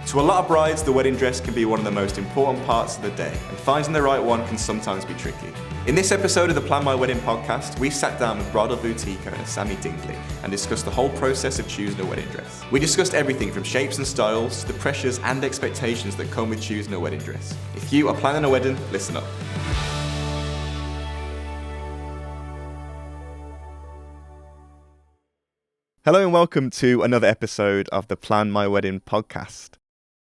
To a lot of brides, the wedding dress can be one of the most important parts of the day, and finding the right one can sometimes be tricky. In this episode of the Plan My Wedding podcast, we sat down with bridal boutique owner Sammy Dingley and discussed the whole process of choosing a wedding dress. We discussed everything from shapes and styles to the pressures and expectations that come with choosing a wedding dress. If you are planning a wedding, listen up. Hello and welcome to another episode of the Plan My Wedding podcast.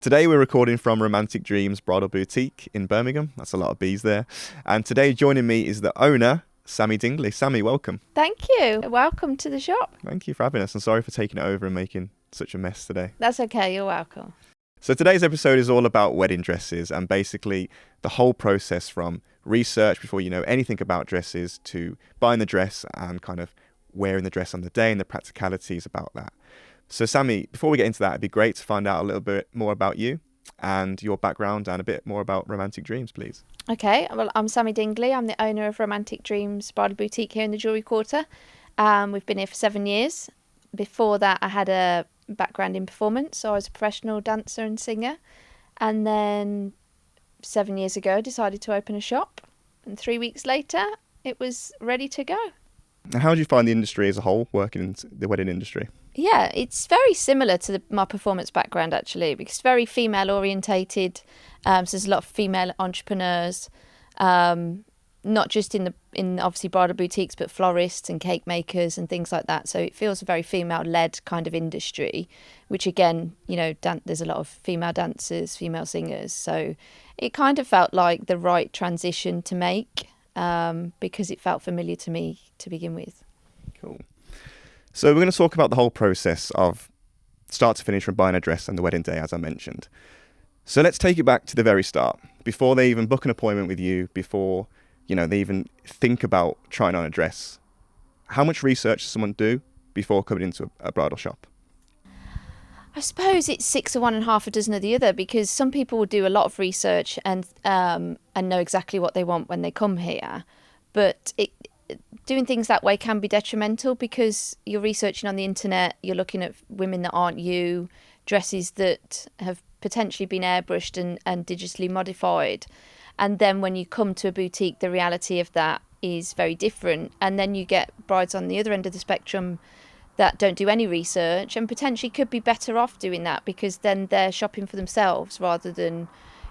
Today we're recording from Romantic Dreams Bridal Boutique in Birmingham. That's a lot of B's there. And today joining me is the owner, Sammy Dingley. Sammy, welcome. Thank you. Welcome to the shop. Thank you for having us. I'm sorry for taking it over and making such a mess today. That's okay. You're welcome. So today's episode is all about wedding dresses and basically the whole process from research before you know anything about dresses to buying the dress and kind of wearing the dress on the day and the practicalities about that. So Sammy, before we get into that, it'd be great to find out a little bit more about you and your background and a bit more about Romantic Dreams, please. Okay, well, I'm Sammy Dingley. I'm the owner of Romantic Dreams Bridal Boutique here in the Jewellery Quarter. We've been here for 7 years. Before that, I had a background in performance, so I was a professional dancer and singer. And then 7 years ago, I decided to open a shop. And 3 weeks later, it was ready to go. And how do you find the industry as a whole, working in the wedding industry? Yeah, it's very similar to my performance background, actually, because it's very female orientated. So there's a lot of female entrepreneurs, not just in obviously bridal boutiques, but florists and cake makers and things like that. So it feels a very female-led kind of industry, which again, you know, there's a lot of female dancers, female singers. So it kind of felt like the right transition to make. Because it felt familiar to me to begin with. Cool. So we're going to talk about the whole process of start to finish from buying a dress and the wedding day, as I mentioned. So let's take it back to the very start. Before they even book an appointment with you, before, you know, they even think about trying on a dress, how much research does someone do before coming into a bridal shop? I suppose it's 6 of one and half a dozen of the other, because some people will do a lot of research and know exactly what they want when they come here. But doing things that way can be detrimental, because you're researching on the internet, you're looking at women that aren't you, dresses that have potentially been airbrushed and digitally modified. And then when you come to a boutique, the reality of that is very different. And then you get brides on the other end of the spectrum that don't do any research and potentially could be better off doing that, because then they're shopping for themselves rather than,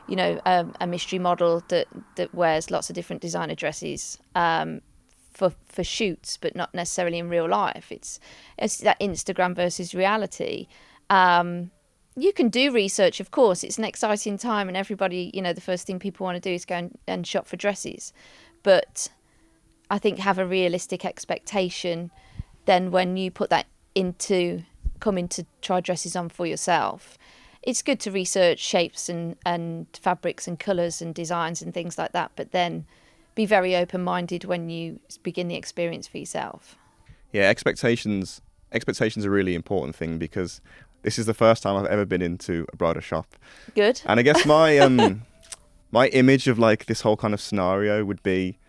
you know, a mystery model that wears lots of different designer dresses for shoots, but not necessarily in real life. It's that Instagram versus reality. You can do research, of course. It's an exciting time, and everybody, you know, the first thing people want to do is go and shop for dresses. But I think have a realistic expectation. Then when you put that coming to try dresses on for yourself, it's good to research shapes and fabrics and colours and designs and things like that, but then be very open-minded when you begin the experience for yourself. Yeah, expectations are a really important thing, because this is the first time I've ever been into a bridal shop. Good. And I guess my my image of like this whole kind of scenario would be,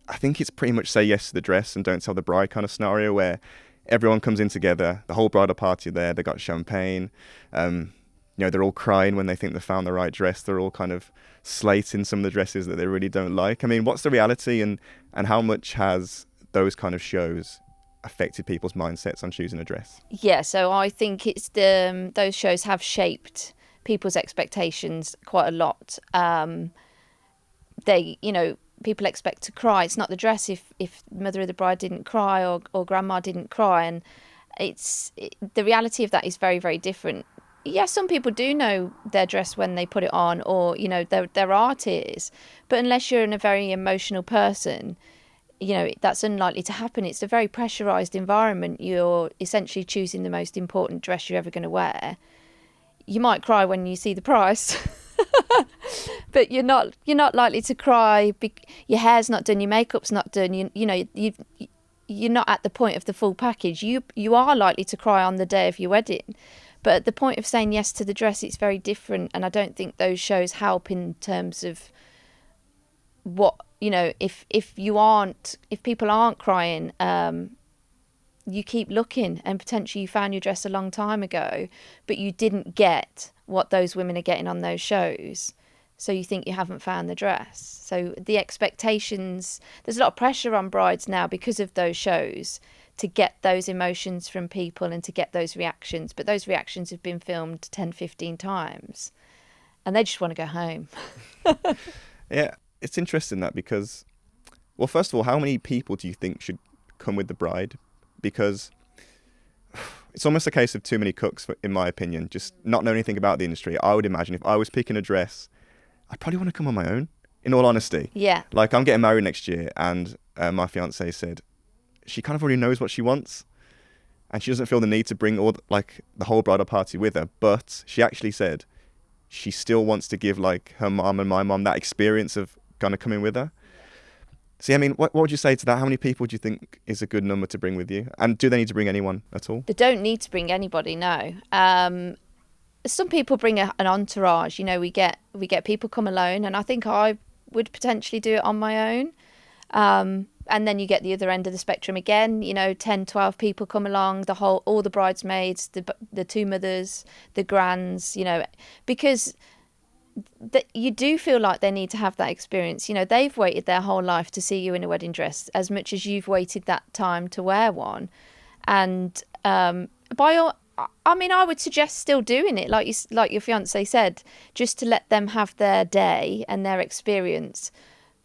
I think it's pretty much say yes to the dress and don't tell the bride kind of scenario, where everyone comes in together, the whole bridal party there, they got champagne, you know, they're all crying when they think they found the right dress, they're all kind of slating some of the dresses that they really don't like. I mean, what's the reality, and how much has those kind of shows affected people's mindsets on choosing a dress? Yeah, so I think it's those shows have shaped people's expectations quite a lot. People expect to cry. It's not the dress if mother of the bride didn't cry or grandma didn't cry, and the reality of that is very, very different. Yeah, some people do know their dress when they put it on, or, you know, there are tears, but unless you're a very emotional person, you know, that's unlikely to happen. It's a very pressurized environment. You're essentially choosing the most important dress you're ever going to wear. You might cry when you see the price. But you're not likely to cry. Your hair's not done, your makeup's not done. You're not at the point of the full package. You are likely to cry on the day of your wedding, but at the point of saying yes to the dress, it's very different. And I don't think those shows help in terms of what, you know, if people aren't crying, you keep looking, and potentially you found your dress a long time ago, but you didn't get what those women are getting on those shows. So you think you haven't found the dress. So the expectations, there's a lot of pressure on brides now because of those shows to get those emotions from people and to get those reactions. But those reactions have been filmed 10, 15 times and they just want to go home. Yeah, it's interesting that because, well, first of all, how many people do you think should come with the bride? Because it's almost a case of too many cooks, in my opinion, just not knowing anything about the industry. I would imagine if I was picking a dress, I'd probably want to come on my own, in all honesty. Yeah. Like, I'm getting married next year, and my fiance said she kind of already knows what she wants, and she doesn't feel the need to bring the whole bridal party with her. But she actually said she still wants to give like her mom and my mom that experience of kind of coming with her. See, I mean, what would you say to that? How many people do you think is a good number to bring with you? And do they need to bring anyone at all? They don't need to bring anybody, no. Some people bring an entourage. You know, we get people come alone, and I think I would potentially do it on my own. And then you get the other end of the spectrum again, 10, 12 people come along, all the bridesmaids, the two mothers, the grands, because you do feel like they need to have that experience. They've waited their whole life to see you in a wedding dress as much as you've waited that time to wear one. And I would suggest still doing it, like your fiance said, just to let them have their day and their experience.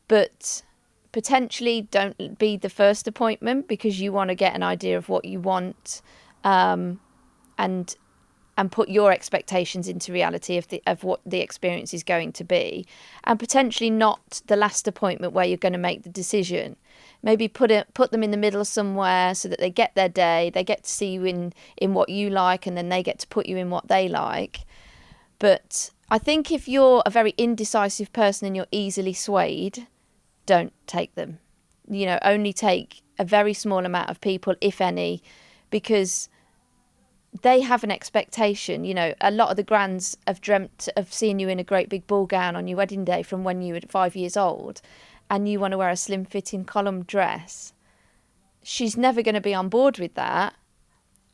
But potentially don't be the first appointment because you want to get an idea of what you want, and put your expectations into reality of what the experience is going to be, and potentially not the last appointment where you're going to make the decision. Maybe put them in the middle somewhere so that they get their day, they get to see you in what you like, and then they get to put you in what they like. But I think if you're a very indecisive person and you're easily swayed, don't take them. Only take a very small amount of people, if any, because they have an expectation. A lot of the grands have dreamt of seeing you in a great big ball gown on your wedding day from when you were 5 years old, and you want to wear a slim fitting column dress. She's never going to be on board with that,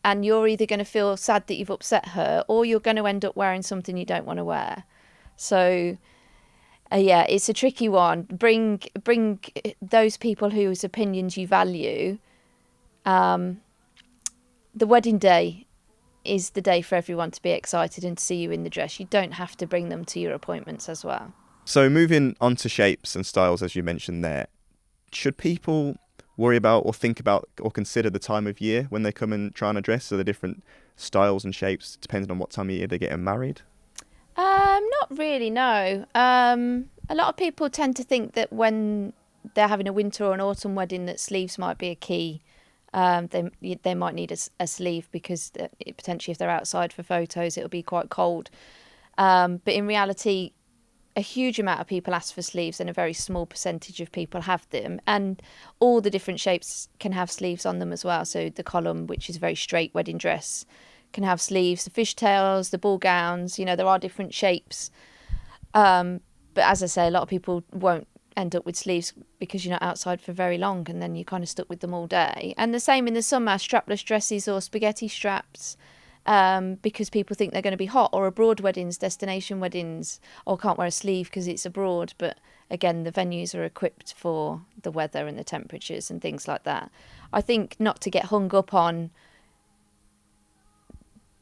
and you're either going to feel sad that you've upset her, or you're going to end up wearing something you don't want to wear. So yeah, it's a tricky one. Bring those people whose opinions you value. The wedding day is the day for everyone to be excited and to see you in the dress. You don't have to bring them to your appointments as well. So moving on to shapes and styles, as you mentioned there, should people worry about or think about or consider the time of year when they come and try on a dress? So the different styles and shapes depending on what time of year they're getting married? Not really, no. A lot of people tend to think that when they're having a winter or an autumn wedding that sleeves might be a key. They might need a sleeve because potentially if they're outside for photos it'll be quite cold. But in reality, a huge amount of people ask for sleeves and a very small percentage of people have them. And all the different shapes can have sleeves on them as well. So the column, which is a very straight wedding dress, can have sleeves. The fishtails, the ball gowns, there are different shapes. But as I say, a lot of people won't end up with sleeves because you're not outside for very long, and then you're kind of stuck with them all day. And the same in the summer, strapless dresses or spaghetti straps, because people think they're going to be hot, or abroad weddings, destination weddings, or can't wear a sleeve because it's abroad. But again, the venues are equipped for the weather and the temperatures and things like that. I think not to get hung up on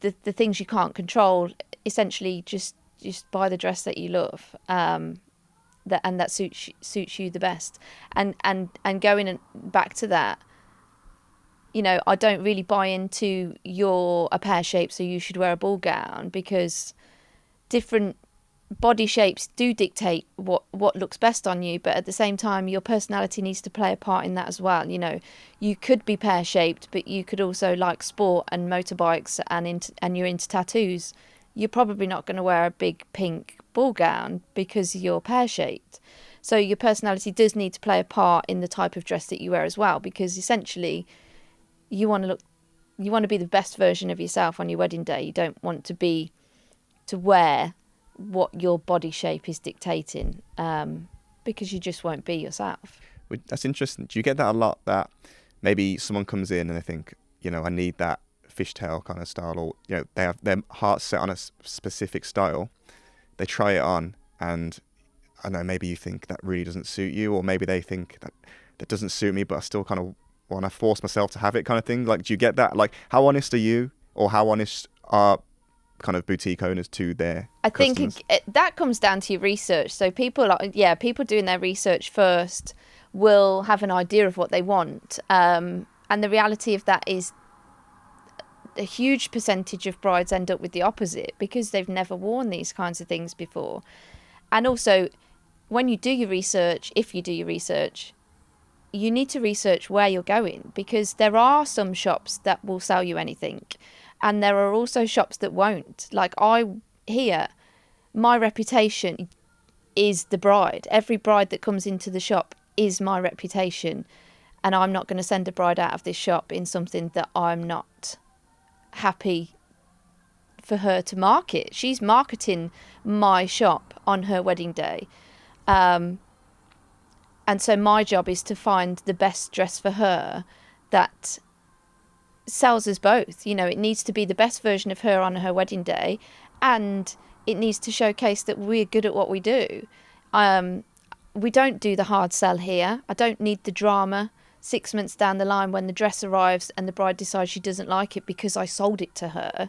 the things you can't control. Essentially, just buy the dress that you love, that suits you the best. And going back to that, I don't really buy into you're a pear shape, so you should wear a ball gown, because different body shapes do dictate what looks best on you, but at the same time your personality needs to play a part in that as well. You could be pear shaped, but you could also like sport and motorbikes and you're into tattoos. You're probably not going to wear a big pink ball gown because you're pear shaped. So your personality does need to play a part in the type of dress that you wear as well, because essentially you want to be the best version of yourself on your wedding day. You don't want to wear what your body shape is dictating, because you just won't be yourself. That's interesting. Do you get that a lot, that maybe someone comes in and they think, I need that fishtail kind of style, or they have their heart set on a specific style. They try it on, and I know maybe you think that really doesn't suit you, or maybe they think that doesn't suit me, but I still kind of want to force myself to have it, kind of thing. Like, do you get that? Like, how honest are you, or how honest are kind of boutique owners to their customers? I think that comes down to your research. So people doing their research first will have an idea of what they want, and the reality of that is a huge percentage of brides end up with the opposite because they've never worn these kinds of things before. And also, when you do your research, if you do your research, you need to research where you're going, because there are some shops that will sell you anything, and there are also shops that won't. Like, my reputation is the bride. Every bride that comes into the shop is my reputation, and I'm not going to send a bride out of this shop in something that I'm not happy for her to market. She's marketing my shop on her wedding day, and so my job is to find the best dress for her that sells us both. It needs to be the best version of her on her wedding day, and it needs to showcase that we're good at what we do. We don't do the hard sell here. I don't need the drama 6 months down the line when the dress arrives and the bride decides she doesn't like it because I sold it to her.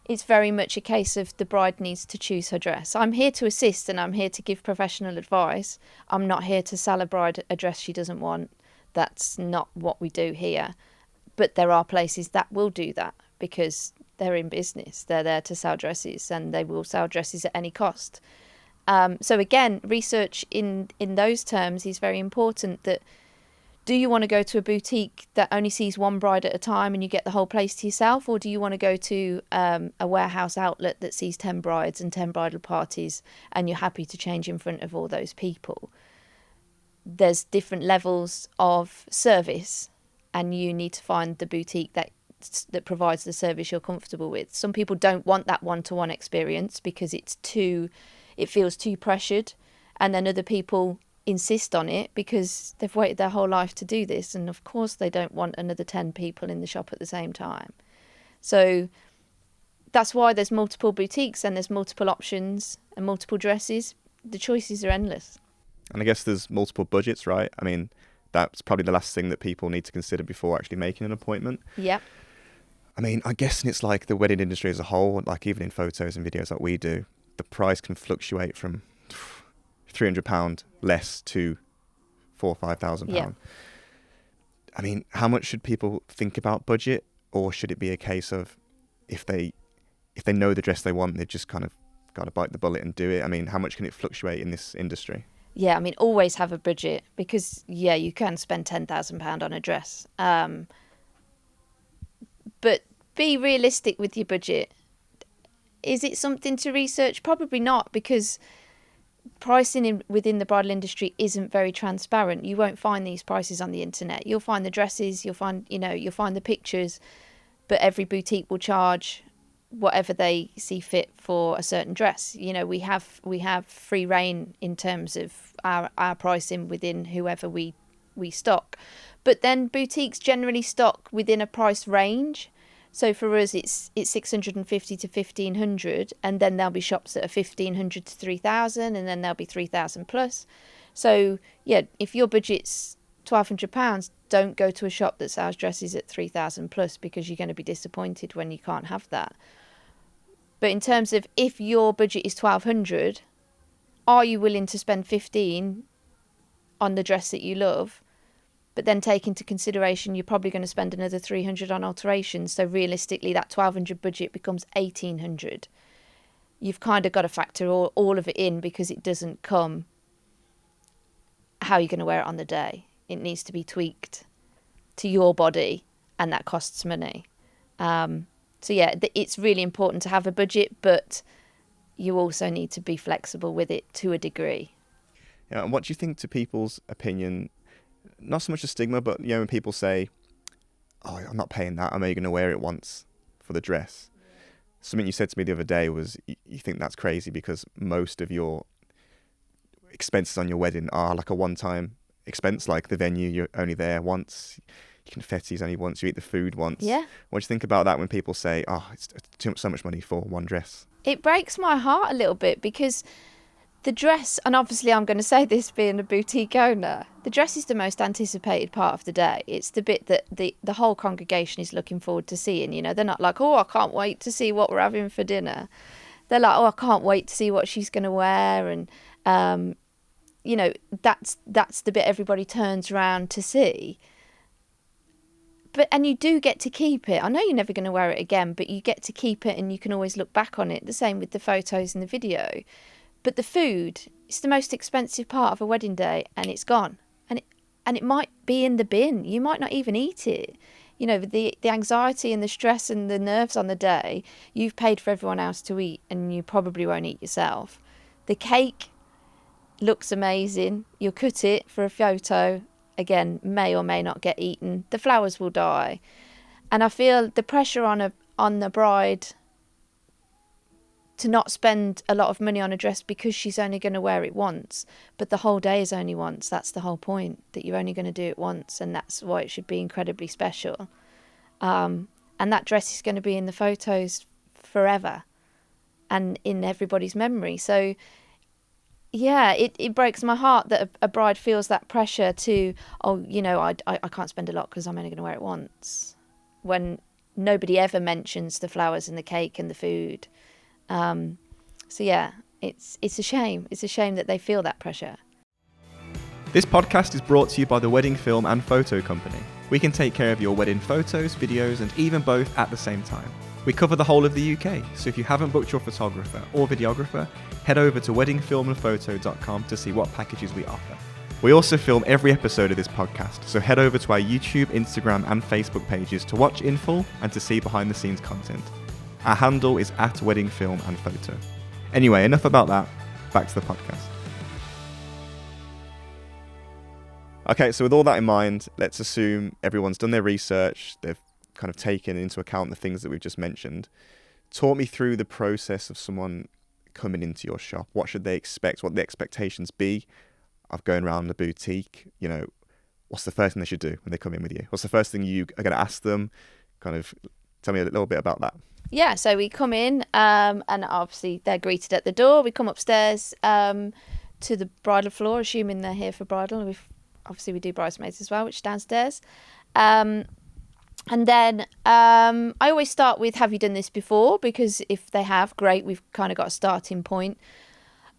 It's very much a case of the bride needs to choose her dress. I'm here to assist, and I'm here to give professional advice. I'm not here to sell a bride a dress she doesn't want. That's not what we do here. But there are places that will do that because they're in business. They're there to sell dresses, and they will sell dresses at any cost. So again, research in those terms is very important. That, do you want to go to a boutique that only sees one bride at a time and you get the whole place to yourself? Or do you want to go to a warehouse outlet that sees 10 brides and 10 bridal parties and you're happy to change in front of all those people? There's different levels of service, and you need to find the boutique that provides the service you're comfortable with. Some people don't want that one-to-one experience because it feels too pressured, and then other people insist on it because they've waited their whole life to do this, and of course they don't want another 10 people in the shop at the same time. So that's why there's multiple boutiques and there's multiple options and multiple dresses. The choices are endless. And I guess there's multiple budgets, right? I mean, that's probably the last thing that people need to consider before actually making an appointment. Yeah. I mean, I guess it's like the wedding industry as a whole, like even in photos and videos like we do, the price can fluctuate from £300 less to £4,000 or £5,000. Yeah. I mean, how much should people think about budget, or should it be a case of if they know the dress they want, they've just kind of got to bite the bullet and do it? I mean, how much can it fluctuate in this industry? Yeah, I mean, always have a budget, because you can spend £10,000 on a dress, but be realistic with your budget. Is it something to research? Probably not, because pricing within the bridal industry isn't very transparent. You won't find these prices on the internet. You'll find the dresses, you'll find the pictures, but every boutique will charge whatever they see fit for a certain dress. We have free reign in terms of our pricing within whoever we stock. But then boutiques generally stock within a price range. So for us, it's 650 to 1,500, and then there'll be shops that are 1,500 to 3,000, and then there'll be 3,000 plus. So if your budget's £1,200, don't go to a shop that sells dresses at 3,000 plus, because you're going to be disappointed when you can't have that. But in terms of, if your budget is 1,200, are you willing to spend 15 on the dress that you love? But then take into consideration you're probably going to spend another 300 on alterations. So realistically, that 1,200 budget becomes 1,800. You've kind of got to factor all of it in, because it doesn't come how you're going to wear it on the day. It needs to be tweaked to your body, and that costs money. It's really important to have a budget, but you also need to be flexible with it to a degree. Yeah, and what do you think to people's opinion? Not so much a stigma, but when people say, "Oh, I'm not paying that. I'm only going to wear it once for the dress." Yeah. Something you said to me the other day was you think that's crazy because most of your expenses on your wedding are like a one-time expense, like the venue, you're only there once. confetti's only once, you eat the food once. Yeah. What do you think about that when people say, oh, it's so much money for one dress? It breaks my heart a little bit because the dress, and obviously I'm going to say this being a boutique owner, the dress is the most anticipated part of the day. It's the bit that the whole congregation is looking forward to seeing. You know, they're not like, oh, I can't wait to see what we're having for dinner. They're like, oh, I can't wait to see what she's going to wear. And, you know, that's the bit everybody turns around to see. And you do get to keep it. I know you're never going to wear it again, but you get to keep it and you can always look back on it. The same with the photos and the video. But the food, it's the most expensive part of a wedding day, and it's gone. And it might be in the bin. You might not even eat it. You know, the anxiety and the stress and the nerves on the day, you've paid for everyone else to eat, and you probably won't eat yourself. The cake looks amazing. You'll cut it for a photo. Again, may or may not get eaten. The flowers will die. And I feel the pressure on the bride to not spend a lot of money on a dress because she's only going to wear it once, but the whole day is only once. That's the whole point, that you're only going to do it once, and that's why it should be incredibly special. And that dress is going to be in the photos forever and in everybody's memory. So yeah, it breaks my heart that a bride feels that pressure to, oh, you know, I can't spend a lot because I'm only going to wear it once, when nobody ever mentions the flowers and the cake and the food. So yeah, it's a shame. It's a shame that they feel that pressure. This podcast is brought to you by the Wedding Film and Photo Company. We can take care of your wedding photos, videos, and even both at the same time. We cover the whole of the UK, so if you haven't booked your photographer or videographer, head over to weddingfilmandphoto.com to see what packages we offer. We also film every episode of this podcast, so head over to our YouTube, Instagram, and Facebook pages to watch in full and to see behind the scenes content. Our handle is @weddingfilmandphoto. Anyway, enough about that. Back to the podcast. Okay, so with all that in mind, let's assume everyone's done their research, they've kind of taken into account the things that we've just mentioned. Talk me through the process of someone coming into your shop. What should they expect? What the expectations be of going around the boutique? You know, what's the first thing they should do when they come in with you? What's the first thing you are going to ask them? Kind of tell me a little bit about that. Yeah, so we come in and obviously they're greeted at the door. We come upstairs to the bridal floor, assuming they're here for bridal. We do bridesmaids as well, which is downstairs. And then I always start with, have you done this before? Because if they have, great, we've kind of got a starting point.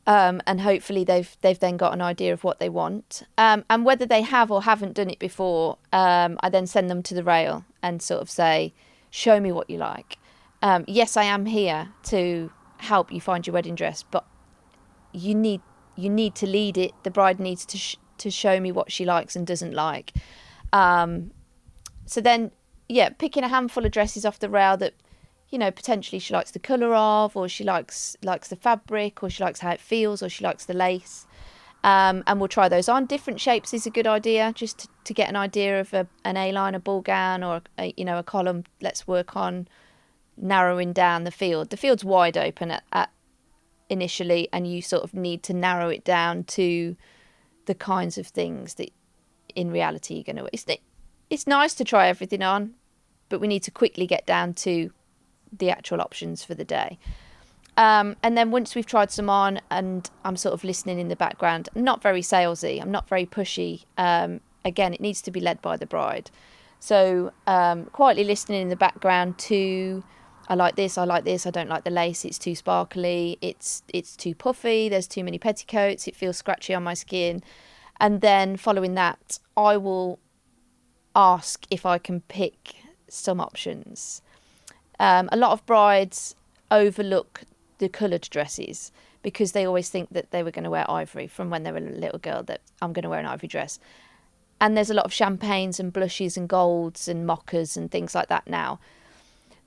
And hopefully they've then got an idea of what they want. And whether they have or haven't done it before, I then send them to the rail and sort of say, show me what you like. Yes, I am here to help you find your wedding dress, but you need to lead it. The bride needs to show me what she likes and doesn't like. So then, yeah, picking a handful of dresses off the rail that, you know, potentially she likes the colour of, or she likes the fabric, or she likes how it feels, or she likes the lace. And we'll try those on. Different shapes is a good idea, just to get an idea of an A-line, a ball gown, or a column. Let's work on narrowing down the field. The field's wide open at initially, and you sort of need to narrow it down to the kinds of things that in reality you're going to. It's nice to try everything on, but we need to quickly get down to the actual options for the day. And then once we've tried some on, and I'm sort of listening in the background, I'm not very salesy, I'm not very pushy. Again, it needs to be led by the bride. So quietly listening in the background to, I like this, I don't like the lace, it's too sparkly, it's too puffy, there's too many petticoats, it feels scratchy on my skin. And then following that, I will ask if I can pick some options. A lot of brides overlook the coloured dresses because they always think that they were going to wear ivory from when they were a little girl, that I'm going to wear an ivory dress. And there's a lot of champagnes and blushes and golds and mochas and things like that now.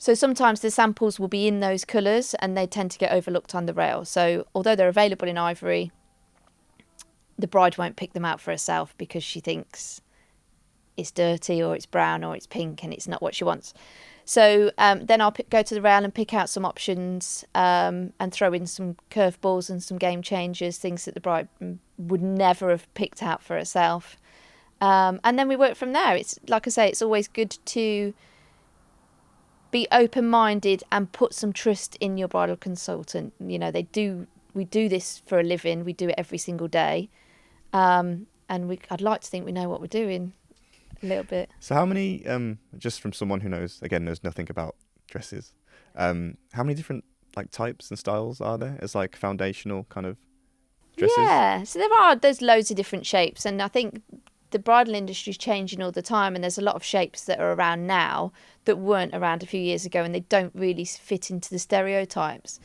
So sometimes the samples will be in those colours and they tend to get overlooked on the rail. So although they're available in ivory, the bride won't pick them out for herself because she thinks it's dirty or it's brown or it's pink and it's not what she wants. So then I'll go to the rail and pick out some options and throw in some curveballs and some game changers, things that the bride would never have picked out for herself. And then we work from there. It's like I say, it's always good to be open-minded and put some trust in your bridal consultant. You know, we do this for a living. We do it every single day. And I'd like to think we know what we're doing a little bit. So how many, just from someone who knows nothing about dresses, how many different like types and styles are there as like foundational kind of dresses? Yeah, so there's loads of different shapes, and I think the bridal industry is changing all the time, and there's a lot of shapes that are around now that weren't around a few years ago, and they don't really fit into the stereotypes.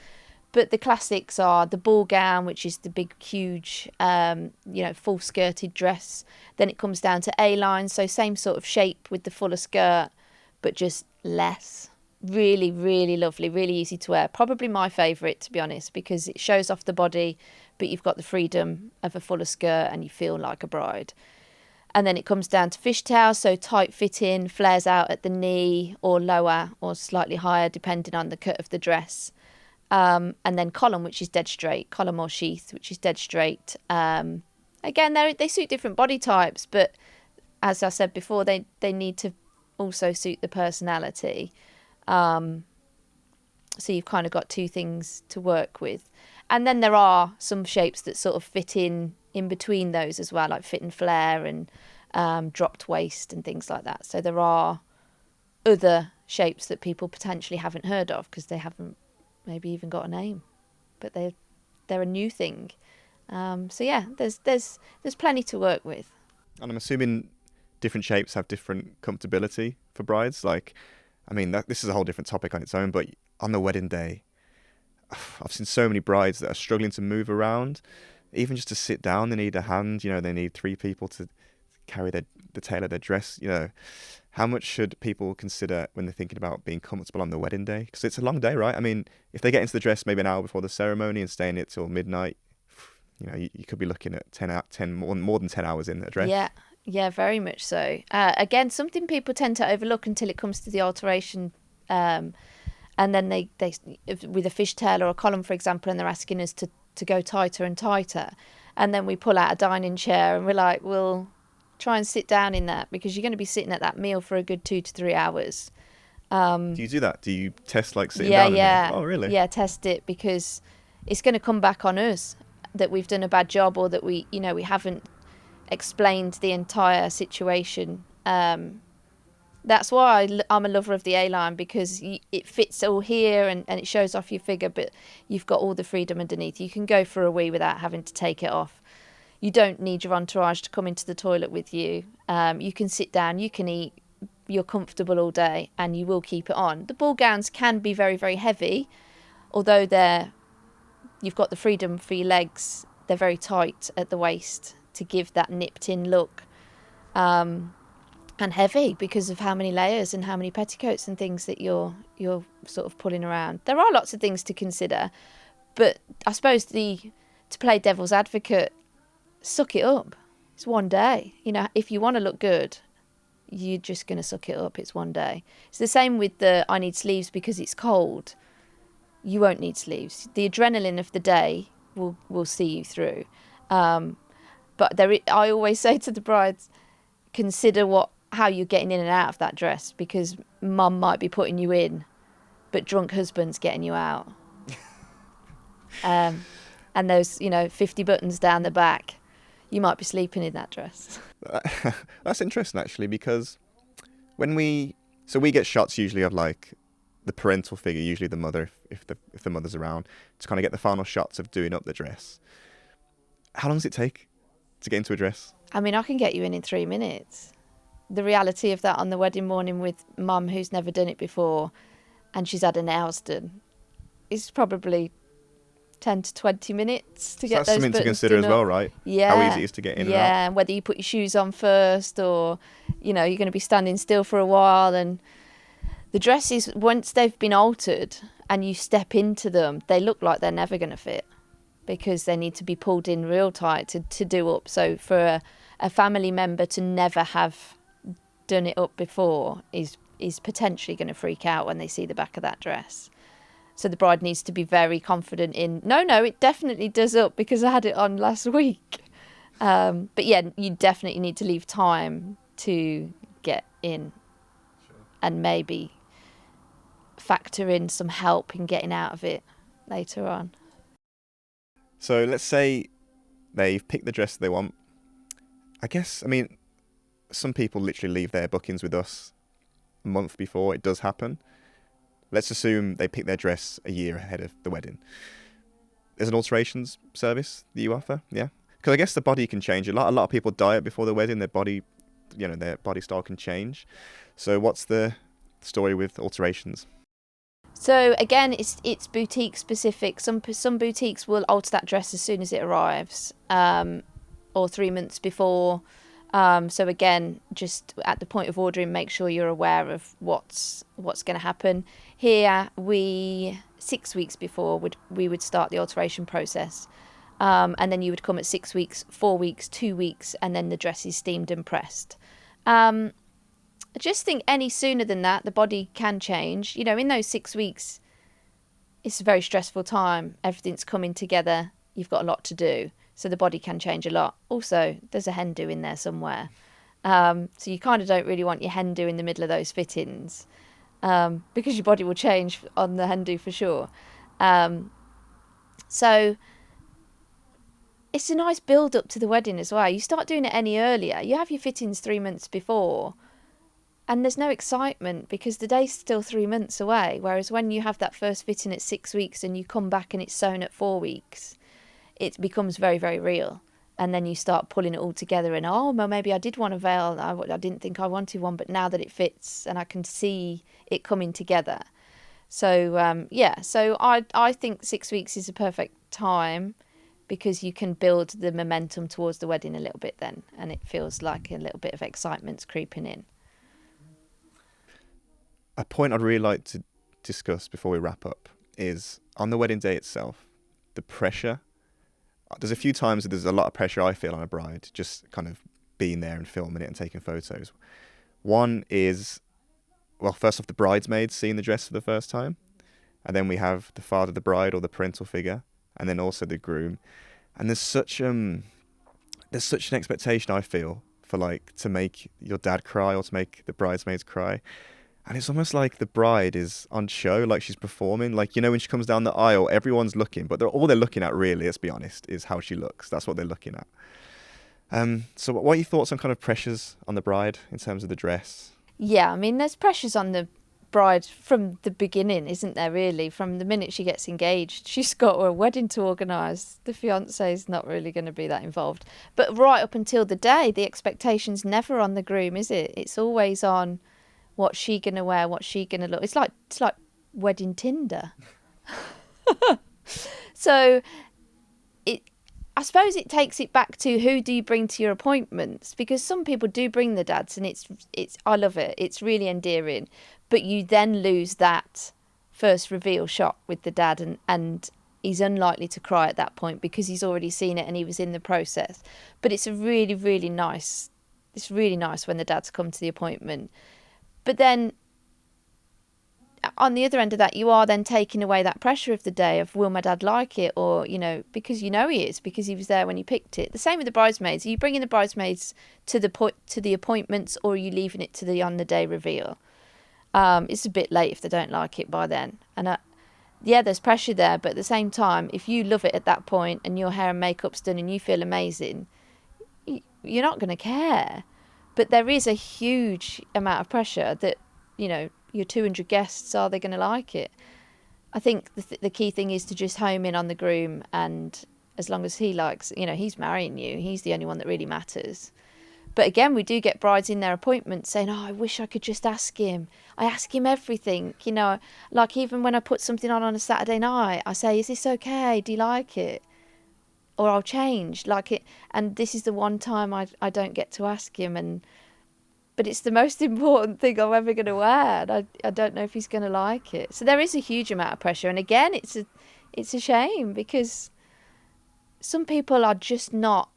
But the classics are the ball gown, which is the big, huge, full skirted dress. Then it comes down to A-line, so same sort of shape with the fuller skirt, but just less. Really, really lovely, really easy to wear. Probably my favourite, to be honest, because it shows off the body, but you've got the freedom of a fuller skirt and you feel like a bride. And then it comes down to fishtail, so tight fitting, flares out at the knee or lower or slightly higher, depending on the cut of the dress. And then column, which is dead straight, column or sheath, which is dead straight. Again, they suit different body types, but as I said before, they need to also suit the personality. So you've kind of got two things to work with. And then there are some shapes that sort of fit in between those as well, like fit and flare and dropped waist and things like that. So there are other shapes that people potentially haven't heard of because they haven't maybe even got a name, but they're a new thing. So yeah, there's plenty to work with. And I'm assuming different shapes have different comfortability for brides. Like, I mean, this is a whole different topic on its own, but on the wedding day, I've seen so many brides that are struggling to move around. Even just to sit down, they need a hand. You know, they need 3 people to carry the tail of their dress. You know, how much should people consider when they're thinking about being comfortable on the wedding day? Because it's a long day, right? I mean, if they get into the dress maybe an hour before the ceremony and stay in it till midnight, you know, you could be looking at more than 10 hours in the dress. Yeah, very much so. Again, something people tend to overlook until it comes to the alteration. And then they with a fishtail or a column, for example, and they're asking us to go tighter and tighter. And then we pull out a dining chair and we're like, well, try and sit down in that because you're going to be sitting at that meal for a good 2 to 3 hours. Do you do that? Do you test like sitting down? Yeah. Oh, really? Yeah, test it because it's going to come back on us that we've done a bad job or that we haven't explained the entire situation. That's why I'm a lover of the A-line because it fits all here and it shows off your figure, but you've got all the freedom underneath. You can go for a wee without having to take it off. You don't need your entourage to come into the toilet with you. You can sit down, you can eat, you're comfortable all day and you will keep it on. The ball gowns can be very, very heavy, although you've got the freedom for your legs. They're very tight at the waist to give that nipped in look. And heavy because of how many layers and how many petticoats and things that you're sort of pulling around. There are lots of things to consider, but I suppose to play devil's advocate, suck it up. It's one day. You know, if you want to look good, you're just going to suck it up. It's one day. It's the same with I need sleeves because it's cold. You won't need sleeves. The adrenaline of the day will see you through. But I always say to the brides, consider how you're getting in and out of that dress because mum might be putting you in, but drunk husband's getting you out. And those, 50 buttons down the back, you might be sleeping in that dress. That's interesting actually because we get shots usually of like the parental figure, usually the mother, if the mother's around, to kind of get the final shots of doing up the dress. How long does it take to get into a dress? I mean, I can get you in 3 minutes. The reality of that on the wedding morning with mum who's never done it before and she's had her nails done is probably 10 to 20 minutes to get those buttons. That's something to consider as well, right? Yeah. How easy it is to get in and out. Yeah, and whether you put your shoes on first or, you're going to be standing still for a while. And the dresses, once they've been altered and you step into them, they look like they're never going to fit because they need to be pulled in real tight to do up. So for a family member to never have done it up before is potentially going to freak out when they see the back of that dress. So the bride needs to be very confident in, no, it definitely does up because I had it on last week. But yeah, you definitely need to leave time to get in, and maybe factor in some help in getting out of it later on. So let's say they've picked the dress they want. I guess, I mean, some people literally leave their bookings with us a month before it does happen. Let's assume they pick their dress a year ahead of the wedding. There's an alterations service that you offer, yeah? Because I guess the body can change a lot. A lot of people diet before the wedding. Their body, their body style can change. So what's the story with alterations? So again, it's boutique specific. Some boutiques will alter that dress as soon as it arrives, or 3 months before. So again, just at the point of ordering, make sure you're aware of what's going to happen. Here, 6 weeks before we would start the alteration process, and then you would come at 6 weeks, 4 weeks, 2 weeks, and then the dress is steamed and pressed. I just think any sooner than that, the body can change. In those 6 weeks, it's a very stressful time. Everything's coming together. You've got a lot to do. So the body can change a lot. Also, there's a hen do in there somewhere. So you kind of don't really want your hen do in the middle of those fittings, because your body will change on the hen do for sure. So it's a nice build up to the wedding as well. You start doing it any earlier. You have your fittings 3 months before, and there's no excitement because the day's still 3 months away. Whereas when you have that first fitting at 6 weeks and you come back and it's sewn at 4 weeks, it becomes very, very real. And then you start pulling it all together and, oh, well, maybe I did want a veil. I didn't think I wanted one, but now that it fits and I can see it coming together. So, so I think 6 weeks is a perfect time because you can build the momentum towards the wedding a little bit then. And it feels like a little bit of excitement's creeping in. A point I'd really like to discuss before we wrap up is on the wedding day itself, the pressure. There's a few times that there's a lot of pressure I feel on a bride, just kind of being there and filming it and taking photos. One is, well, first off, the bridesmaids seeing the dress for the first time. And then we have the father of the bride or the parental figure, and then also the groom. And there's such an expectation, I feel, for to make your dad cry or to make the bridesmaids cry. And it's almost like the bride is on show, like she's performing. When she comes down the aisle, everyone's looking, but all they're looking at, really, let's be honest, is how she looks. That's what they're looking at. So what are your thoughts on kind of pressures on the bride in terms of the dress? Yeah, I mean, there's pressures on the bride from the beginning, isn't there, really? From the minute she gets engaged, she's got a wedding to organise. The fiance's not really going to be that involved. But right up until the day, the expectation's never on the groom, is it? It's always on what's she going to wear, what's she going to look. It's like wedding Tinder. So I suppose it takes it back to who do you bring to your appointments, because some people do bring the dads and it's I love it. It's really endearing. But you then lose that first reveal shot with the dad and he's unlikely to cry at that point because he's already seen it and he was in the process. But it's really, really nice. It's really nice when the dads come to the appointment. But then on the other end of that, you are then taking away that pressure of the day of, will my dad like it? Or, because he is, because he was there when he picked it. The same with the bridesmaids. Are you bringing the bridesmaids to the appointments, or are you leaving it to the on the day reveal? It's a bit late if they don't like it by then. And there's pressure there. But at the same time, if you love it at that point and your hair and makeup's done and you feel amazing, you're not going to care. But there is a huge amount of pressure that, your 200 guests, are they going to like it? I think the key thing is to just home in on the groom, and as long as he likes, he's marrying you, he's the only one that really matters. But again, we do get brides in their appointments saying, oh, I wish I could just ask him. I ask him everything, like even when I put something on a Saturday night, I say, is this okay? Do you like it? Or I'll change like it. And this is the one time I don't get to ask him. But it's the most important thing I'm ever going to wear. And I don't know if he's going to like it. So there is a huge amount of pressure. And again, it's a shame because some people are just not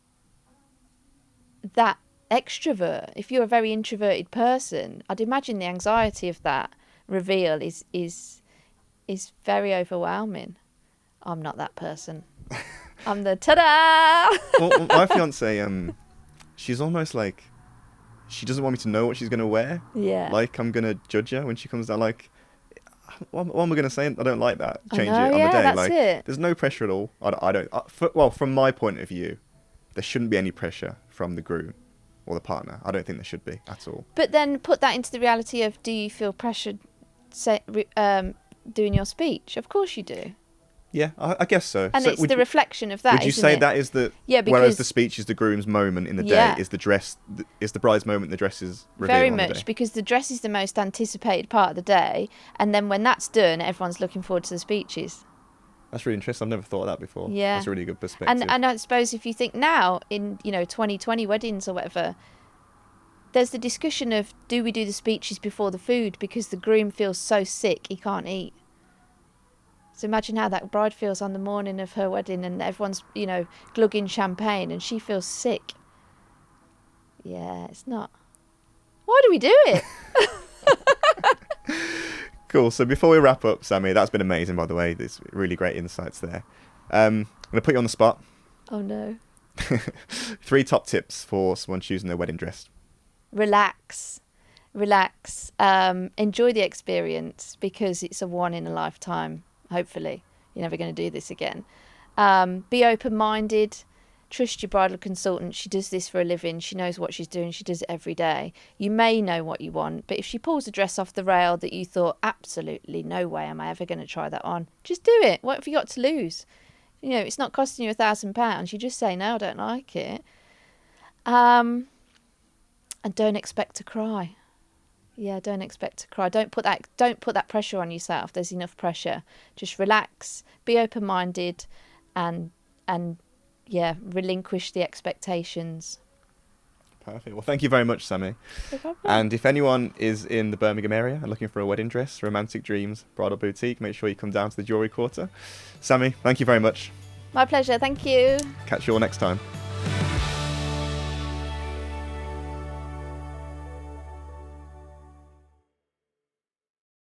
that extrovert. If you're a very introverted person, I'd imagine the anxiety of that reveal is very overwhelming. I'm not that person. I'm the ta-da! Well, my fiance, she's almost like, she doesn't want me to know what she's going to wear. Yeah. Like, I'm going to judge her when she comes down. Like, what am I going to say? I don't like that. Change know, it on yeah, the day. that's Like, it. there's no pressure at all. I don't. Well, from my point of view, there shouldn't be any pressure from the groom or the partner. I don't think there should be at all. But then put that into the reality of, do you feel pressured doing your speech? Of course you do. Yeah, I guess so. And So it's the reflection of that, would you isn't say it? that is the... Yeah, whereas because- the speech is the groom's moment in the day, Yeah. is the dress... is the bride's moment the dress is revealed Very on the day? much, because the dress is the most anticipated part of the day, and then when that's done, everyone's looking forward to the speeches. That's really interesting. I've never thought of that before. Yeah. That's a really good perspective. And I suppose if you think now in 2020 weddings or whatever, there's the discussion of, do we do the speeches before the food because the groom feels so sick he can't eat. So imagine how that bride feels on the morning of her wedding, and everyone's glugging champagne and she feels sick. Yeah, it's not. Why do we do it? Cool. So before we wrap up, Sammy, that's been amazing, by the way. There's really great insights there. I'm going to put you on the spot. Oh no. 3 top tips for someone choosing their wedding dress. Relax. Enjoy the experience, because it's a one in a lifetime. Hopefully you're never going to do this again. Be open-minded. Trust your bridal consultant. She does this for a living. She knows what she's doing. She does it every day. You may know what you want, but if she pulls a dress off the rail that you thought, absolutely no way am I ever going to try that on, just do it. What have you got to lose? It's not costing you £1,000. You just say, no, I don't like it. And don't expect to cry. Yeah, don't expect to cry. Don't put that pressure on yourself. There's enough pressure. Just relax, be open-minded, and relinquish the expectations. Perfect. Well, thank you very much, Sammy. No problem. And if anyone is in the Birmingham area and looking for a wedding dress, Romantic Dreams Bridal Boutique, make sure you come down to the Jewellery Quarter. Sammy, thank you very much. My pleasure. Thank you. Catch you all next time.